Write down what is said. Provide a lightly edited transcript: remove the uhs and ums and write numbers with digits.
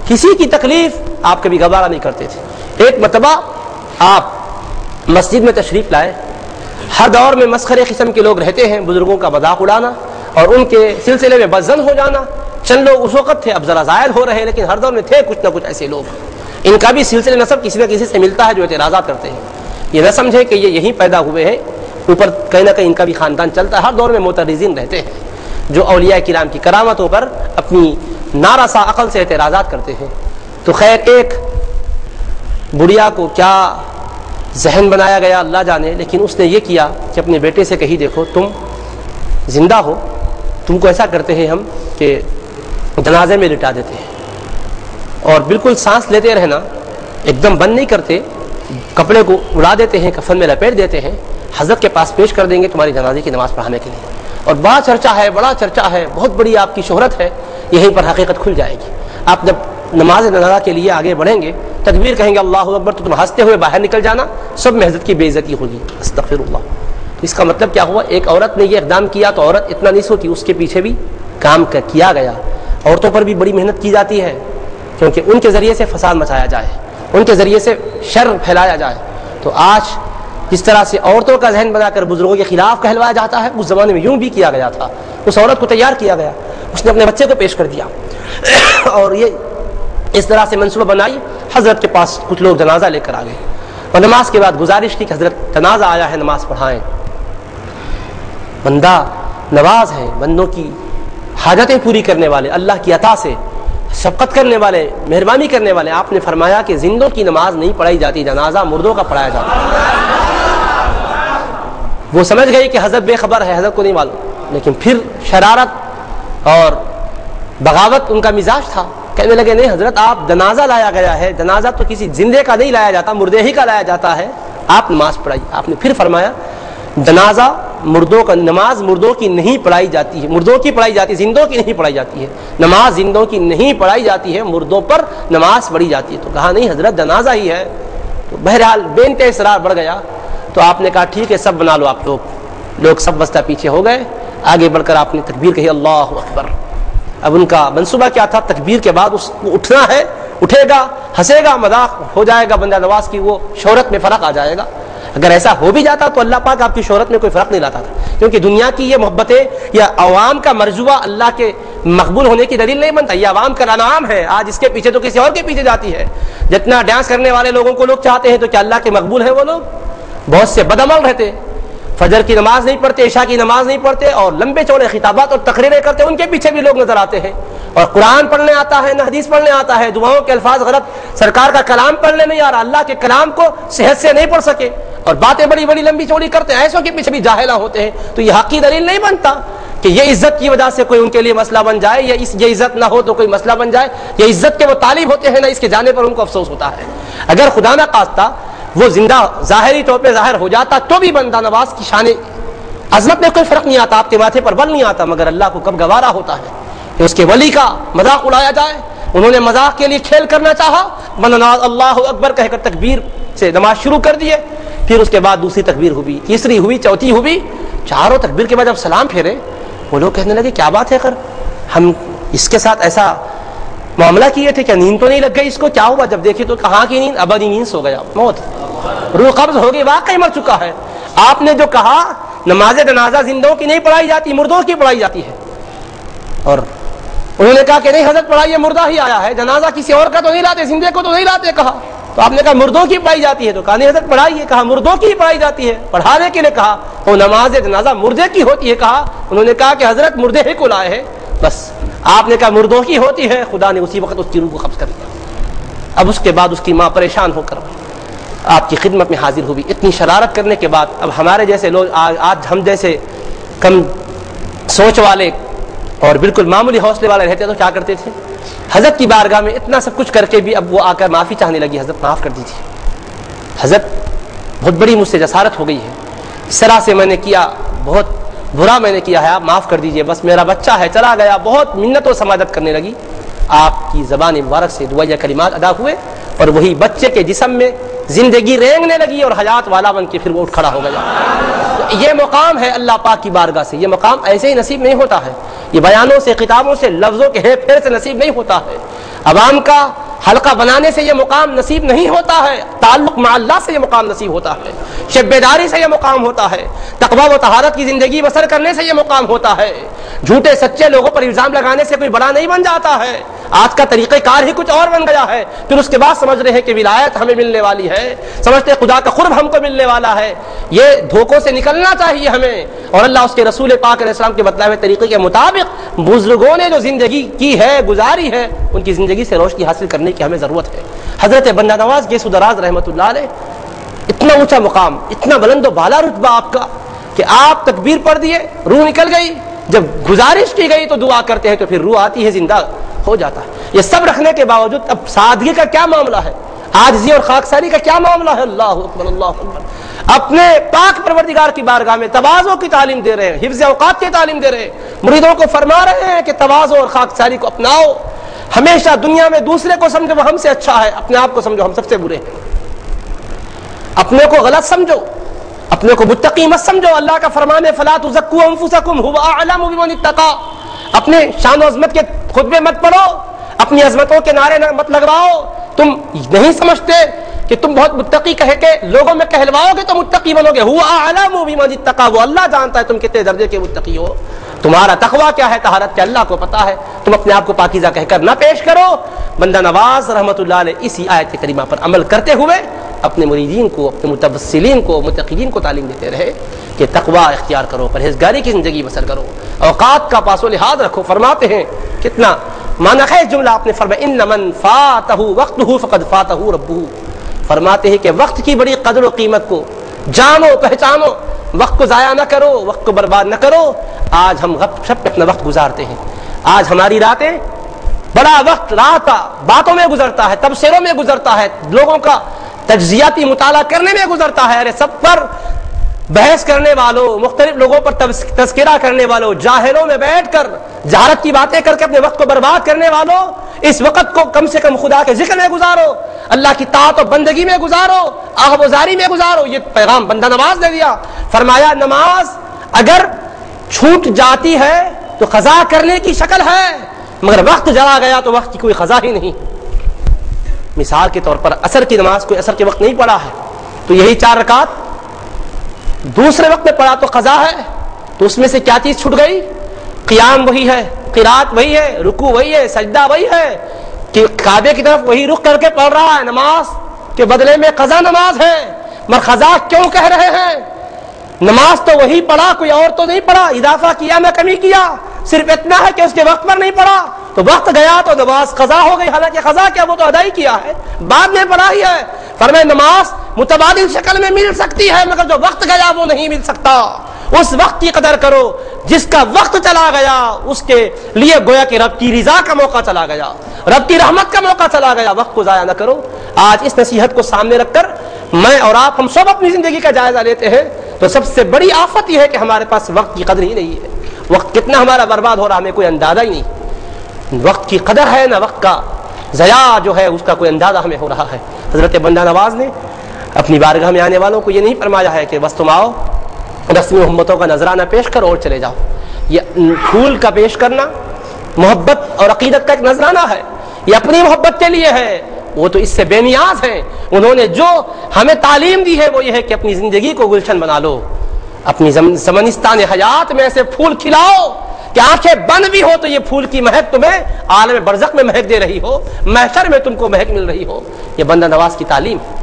کسی کی تکلیف آپ کبھی گوارا نہیں کرتے تھے۔ ایک مرتبہ آپ مسجد میں تشریف لائے، ہر دور میں مسخرے قسم کے لوگ رہتے ہیں، بزرگوں کا مذاق اڑانا اور ان کے سلسلے میں بدظن ہو جانا۔ چند لوگ اس وقت تھے، اب ذرا زائد ہو رہے ہیں، لیکن ہر دور میں تھے کچھ نہ کچھ ایسے لوگ، ان کا بھی سلسلے نسب کسی نہ کسی سے ملتا ہے جو اعتراضات کرتے ہیں۔ یہ نہ سمجھے کہ یہ یہیں پیدا ہوئے ہیں، اوپر کہیں نہ کہیں ان کا بھی خاندان چلتا ہے۔ ہر دور میں معترضین رہتے ہیں جو اولیاء کرام کی کرامتوں پر اپنی نارسا عقل سے اعتراضات کرتے ہیں۔ تو خیر، ایک بڑھیا کو کیا ذہن بنایا گیا اللہ جانے، لیکن اس نے یہ کیا کہ اپنے بیٹے سے کہی دیکھو تم زندہ ہو، تم کو ایسا کرتے ہیں ہم کہ جنازے میں لٹا دیتے ہیں، اور بالکل سانس لیتے رہنا، ایک دم بند نہیں کرتے، کپڑے کو اڑا دیتے ہیں، کفن میں لپیٹ دیتے ہیں، حضرت کے پاس پیش کر دیں گے تمہاری جنازے کی نماز پڑھانے کے لیے، اور بڑا چرچا ہے، بہت بڑی آپ کی شہرت ہے، یہیں پر حقیقت کھل جائے گی۔ آپ جب نماز جنازہ کے لیے آگے بڑھیں گے، تکبیر کہیں گے اللہ اکبر، تو تم ہنستے ہوئے باہر نکل جانا، سب میں حضرت کی بے عزتی ہوگی، استغفر اللہ۔ اس کا مطلب کیا ہوا؟ ایک عورت نے یہ اقدام کیا تو عورت اتنا نہیں سوتی، اس کے پیچھے بھی کام کیا گیا۔ عورتوں پر بھی بڑی محنت کی جاتی ہے، کیونکہ ان کے ذریعے سے فساد مچایا جائے، ان کے ذریعے سے شر پھیلایا جائے۔ تو آج جس طرح سے عورتوں کا ذہن بنا کر بزرگوں کے خلاف کہلوایا جاتا ہے، اس زمانے میں یوں بھی کیا گیا تھا۔ اس عورت کو تیار کیا گیا، اس نے اپنے بچے کو پیش کر دیا، اور یہ اس طرح سے منصوبہ بنائی۔ حضرت کے پاس کچھ لوگ جنازہ لے کر آ گئے، اور نماز کے بعد گزارش کی کہ حضرت جنازہ آیا ہے، نماز پڑھائیں۔ بندہ نواز ہے، بندوں کی حاجتیں پوری کرنے والے، اللہ کی عطا سے شفقت کرنے والے، مہربانی کرنے والے۔ آپ نے فرمایا کہ زندوں کی نماز نہیں پڑھائی جاتی، جنازہ مردوں کا پڑھایا جاتا ہے۔ وہ سمجھ گئی کہ حضرت بے خبر ہے، حضرت کو نہیں معلوم، لیکن پھر شرارت اور بغاوت ان کا مزاج تھا۔ کہنے لگے نہیں حضرت، آپ جنازہ لایا گیا ہے، جنازہ تو کسی زندے کا نہیں لایا جاتا، مردے ہی کا لایا جاتا ہے، آپ نماز پڑھائی۔ آپ نے پھر فرمایا جنازہ مردوں کا، نماز مردوں کی نہیں پڑھائی جاتی ہے، مردوں کی پڑھائی جاتی ہے، زندوں کی نہیں پڑھائی جاتی ہے، نماز زندوں کی نہیں پڑھائی جاتی ہے، مردوں پر نماز پڑھی جاتی ہے۔ تو کہا نہیں حضرت جنازہ ہی ہے۔ تو بہرحال بے انتہا اصرار بڑھ گیا، تو آپ نے کہا ٹھیک ہے سب بنا لو، آپ لوگ سب بستہ پیچھے ہو گئے، آگے بڑھ کر آپ نے تکبیر کہی اللہ اکبر۔ اب ان کا منصوبہ کیا تھا؟ تکبیر کے بعد اس کو اٹھنا ہے، اٹھے گا، ہنسے گا، مذاق ہو جائے گا بندہ نواز کی، وہ شہرت میں فرق آ جائے گا۔ اگر ایسا ہو بھی جاتا تو اللہ پاک آپ کی شہرت میں کوئی فرق نہیں لاتا تھا، کیونکہ دنیا کی یہ محبتیں یا عوام کا مرجوہ اللہ کے مقبول ہونے کی دلیل نہیں بنتا۔ یہ عوام کا انعام ہے، آج اس کے پیچھے تو کسی اور کے پیچھے جاتی ہے۔ جتنا ڈانس کرنے والے لوگوں کو لوگ چاہتے ہیں تو کیا اللہ کے مقبول ہیں وہ لوگ؟ بہت سے بدعمل رہتے، فجر کی نماز نہیں پڑھتے، عشاء کی نماز نہیں پڑھتے، اور لمبے چوڑے خطابات اور تقریریں کرتے، ان کے پیچھے بھی لوگ نظر آتے ہیں۔ اور قرآن پڑھنے آتا ہے نہ حدیث پڑھنے آتا ہے، دعاؤں کے الفاظ غلط، سرکار کا کلام پڑھنے نہیں آ رہا، اللہ کے کلام کو صحت سے نہیں پڑھ سکے، اور باتیں بڑی بڑی لمبی چوڑی کرتے ہیں، ایسوں کے پیچھے بھی جاہلہ ہوتے ہیں۔ تو یہ حقی دلیل نہیں بنتا کہ یہ عزت کی وجہ سے کوئی ان کے لیے مسئلہ بن جائے، یا یہ عزت نہ ہو تو کوئی مسئلہ بن جائے۔ یہ عزت کے وہ طالب ہوتے ہیں، نہ اس کے جانے پر ان کو افسوس ہوتا ہے۔ اگر خدا نہ خواستہ وہ زندہ ظاہری طور پہ ظاہر ہو جاتا تو بھی بندہ نواز کی شان عظمت میں کوئی فرق نہیں آتا، آپ کے ماتھے پر بل نہیں آتا، مگر اللہ کو کب گوارا ہوتا ہے کہ اس کے ولی کا مذاق اڑایا جائے۔ انہوں نے مذاق کے لیے کھیل کرنا چاہا، نماز اللہ اکبر کہہ کر تکبیر سے نماز شروع کر دیے، پھر اس کے بعد دوسری تکبیر ہوئی، تیسری ہوئی، چوتھی ہوئی، چاروں تکبیر کے بعد جب سلام پھیرے، وہ لوگ کہنے لگے کیا بات ہے، کر ہم اس کے ساتھ ایسا معاملہ کیے تھے، کیا نیند تو نہیں لگ گئی اس کو، کیا ہوا؟ جب دیکھے تو کہاں کی نیند؟ ابدی نیند، سو گیا، موت، روح قبض ہو گئی، واقعی مر چکا ہے۔ آپ نے جو کہا نماز جنازہ زندوں کی نہیں پڑھائی جاتی، مردوں کی پڑھائی جاتی ہے، اور انہوں نے کہا کہ نہیں حضرت پڑھائیے، مردہ ہی آیا ہے، جنازہ کسی اور کا تو نہیں لاتے، زندے کو تو نہیں لاتے، کہا۔ تو آپ نے کہا مردوں کی پڑھائی جاتی ہے، تو کہا نہیں حضرت پڑھائیے، کہا مردوں کی پڑھائی جاتی ہے، پڑھانے کے لیے کہا، وہ نماز جنازہ مردے کی ہوتی ہے، کہا۔ انہوں نے کہا کہ حضرت مردے ہی کو لائے ہیں، بس آپ نے کہا مردوں کی ہوتی ہے، خدا نے اسی وقت اس کی روح کو قبض کر لیا۔ اب اس کے بعد اس کی ماں پریشان ہو کر آپ کی خدمت میں حاضر ہوئی۔ اتنی شرارت کرنے کے بعد اب ہمارے جیسے لوگ، آج ہم جیسے کم سوچ والے اور بالکل معمولی حوصلے والے رہتے تو کیا کرتے تھے؟ حضرت کی بارگاہ میں اتنا سب کچھ کر کے بھی اب وہ آ کر معافی چاہنے لگی، حضرت معاف کر دیجیے، حضرت بہت بڑی مجھ سے جسارت ہو گئی ہے، اس طرح سے میں نے کیا، بہت برا میں نے کیا ہے، آپ معاف کر دیجیے، بس میرا بچہ ہے چلا گیا۔ بہت منت و سماجت کرنے لگی۔ آپ کی زبان مبارک سے دعائیہ کلمات ادا ہوئے، اور وہی بچے کے جسم میں زندگی رینگنے لگی، اور حیات والا بن کے پھر وہ اٹھ کھڑا ہو گیا۔ یہ مقام ہے اللہ پاک کی بارگاہ سے، یہ مقام ایسے ہی نصیب نہیں ہوتا ہے، یہ بیانوں سے، کتابوں سے، لفظوں کے ہیر پھیر سے نصیب نہیں ہوتا ہے۔ عوام کا حلقہ بنانے سے یہ مقام نصیب نہیں ہوتا ہے، تعلق مع اللہ سے یہ مقام نصیب ہوتا ہے، شب بیداری سے یہ مقام ہوتا ہے، تقویٰ و طہارت کی زندگی بسر کرنے سے یہ مقام ہوتا ہے، جھوٹے سچے لوگوں پر الزام لگانے سے کوئی بڑا نہیں بن جاتا ہے۔ آج کا طریقہ کار ہی کچھ اور بن گیا ہے، پھر اس کے بعد سمجھ رہے ہیں کہ ولایت ہمیں ملنے والی ہے، سمجھتے خدا کا قرب ہم کو ملنے والا ہے۔ یہ دھوکوں سے نکلنا چاہیے ہمیں، اور اللہ اس کے رسول پاک علیہ السلام کے بتلائے ہوئے طریقے کے مطابق بزرگوں نے جو زندگی کی ہے، گزاری ہے، ان کی زندگی سے روشنی حاصل کرنے کی ہمیں ضرورت ہے۔ حضرت بندہ نواز گیس دراز رحمۃ اللہ علیہ، اتنا اونچا مقام، اتنا بلند و بالا رتبہ آپ کا کہ آپ تکبیر پڑھ دیے، روح نکل گئی، جب گزارش کی گئی تو دعا کرتے ہیں تو پھر روح آتی ہے، زندہ ہو جاتا ہے۔ یہ سب رکھنے کے باوجود اب سادگی کا کیا معاملہ ہے، عاجزی اور خاکساری کا کیا معاملہ ہے؟ اللہ اکبر اللہ اکبر۔ اپنے پاک پروردگار کی بارگاہ میں تواضع کی تعلیم دے رہے ہیں، حفظ اوقات کی تعلیم دے رہے ہیں، مریدوں کو فرما رہے ہیں کہ تواضع اور خاکساری کو اپناؤ، ہمیشہ دنیا میں دوسرے کو سمجھو وہ ہم سے اچھا ہے، اپنے آپ کو سمجھو ہم سب سے برے ہیں، اپنے کو غلط سمجھو، اپنے کو متقی مت سمجھو۔ اللہ کا فرمان ہے فلا تزکوا انفسکم هو اعلم بمن اتقى۔ اپنے شان و عظمت کے خطبے مت پڑھو، اپنی عظمتوں کے نعرے مت لگواؤ۔ تم نہیں سمجھتے کہ تم بہت متقی کہہ کے لوگوں میں کہلواؤ گے تو متقی بنو گے۔ هو اعلم بمن اتقى، وہ اللہ جانتا ہے تم کتنے درجے کے متقی ہو، تمہارا تقویٰ کیا ہے، طہارت کیا، اللہ کو پتا ہے۔ تم اپنے آپ کو پاکیزہ کہہ کر نہ پیش کرو۔ بندہ نواز رحمۃ اللہ علیہ اسی آیت کریمہ پر عمل کرتے ہوئے اپنے مریدین کو، اپنے متوسلین کو، متقین کو تعلیم دیتے رہے کہ تقویٰ اختیار کرو، پرہیزگاری کی زندگی بسر کرو، اوقات کا پاس و لحاظ رکھو۔ فرماتے ہیں کتنا معنی خیز جملہ آپ نے فرمایا، ان من فاتہ وقتہ فقد فاتہ ربہ۔ فرماتے ہیں کہ وقت کی بڑی قدر و قیمت کو جانو، پہچانو، وقت کو ضائع نہ کرو، وقت کو برباد نہ کرو۔ آج ہم غپ شپ اپنا وقت گزارتے ہیں، آج ہماری راتیں، بڑا وقت رات باتوں میں گزرتا ہے، تبصروں میں گزرتا ہے، لوگوں کا تجزیاتی مطالعہ کرنے میں گزرتا ہے، ارے سب پر بحث کرنے والوں، مختلف لوگوں پر تذکرہ کرنے والوں، جاہلوں میں بیٹھ کر جہالت کی باتیں کر کے اپنے وقت کو برباد کرنے والوں، اس وقت کو کم سے کم خدا کے ذکر میں گزارو، اللہ کی طاعت و بندگی میں گزارو، آہوازاری میں گزارو۔ یہ پیغام بندہ نواز نے دیا۔ فرمایا نماز اگر چھوٹ جاتی ہے تو قضا کرنے کی شکل ہے، مگر وقت چلا گیا تو وقت کی کوئی قضا ہی نہیں۔ مثال کے طور پر عصر کی نماز کوئی عصر کے وقت نہیں پڑھا ہے تو یہی 4 رکعت دوسرے وقت میں پڑھا تو قضا ہے، تو اس میں سے کیا چیز چھوٹ گئی؟ قیام وہی ہے، قرات وہی ہے، رکوع وہی ہے، سجدہ وہی ہے، کہ کعبے کی طرف وہی رخ کر کے پڑھ رہا ہے، نماز کے بدلے میں قضا نماز ہے۔ مگر قضا کیوں کہہ رہے ہیں؟ نماز تو وہی پڑھا، کوئی اور تو نہیں پڑھا، اضافہ کیا نہ کمی کیا، صرف اتنا ہے کہ اس کے وقت پر نہیں پڑھا تو وقت گیا تو نماز قضا ہو گئی، حالانکہ قضا کیا وہ تو ادا ہی کیا ہے، بعد میں پڑھا ہی ہے۔ فرمائے نماز متبادل شکل میں مل سکتی ہے مگر جو وقت گیا وہ نہیں مل سکتا۔ اس وقت کی قدر کرو جس کا وقت چلا گیا، اس کے لیے گویا کہ رب کی رضا کا موقع چلا گیا، رب کی رحمت کا موقع چلا گیا۔ وقت کو ضائع نہ کرو۔ آج اس نصیحت کو سامنے رکھ کر میں اور آپ ہم سب اپنی زندگی کا جائزہ لیتے ہیں تو سب سے بڑی آفت یہ ہے کہ ہمارے پاس وقت کی قدر ہی نہیں ہے۔ وقت کتنا ہمارا برباد ہو رہا ہمیں کوئی اندازہ ہی نہیں۔ وقت کی قدر ہے نہ وقت کا ضیاع جو ہے اس کا کوئی اندازہ ہمیں ہو رہا ہے۔ حضرت بندہ نواز نے اپنی بارگاہ میں آنے والوں کو یہ نہیں فرمایا ہے کہ بس تم آؤ، رسمی محمتوں کا نذرانہ پیش کرو اور چلے جاؤ۔ یہ پھول کا پیش کرنا محبت اور عقیدت کا ایک نذرانہ ہے، یہ اپنی محبت کے لیے ہے، وہ تو اس سے بے نیاز ہیں۔ انہوں نے جو ہمیں تعلیم دی ہے وہ یہ ہے کہ اپنی زندگی کو گلشن بنا لو، اپنی زمنستان حیات میں ایسے پھول کھلاؤ کہ آنکھیں بند بھی ہو تو یہ پھول کی مہک تمہیں عالم برزخ میں مہک دے رہی ہو، محشر میں تم کو مہک مل رہی ہو۔ یہ بندہ نواز کی تعلیم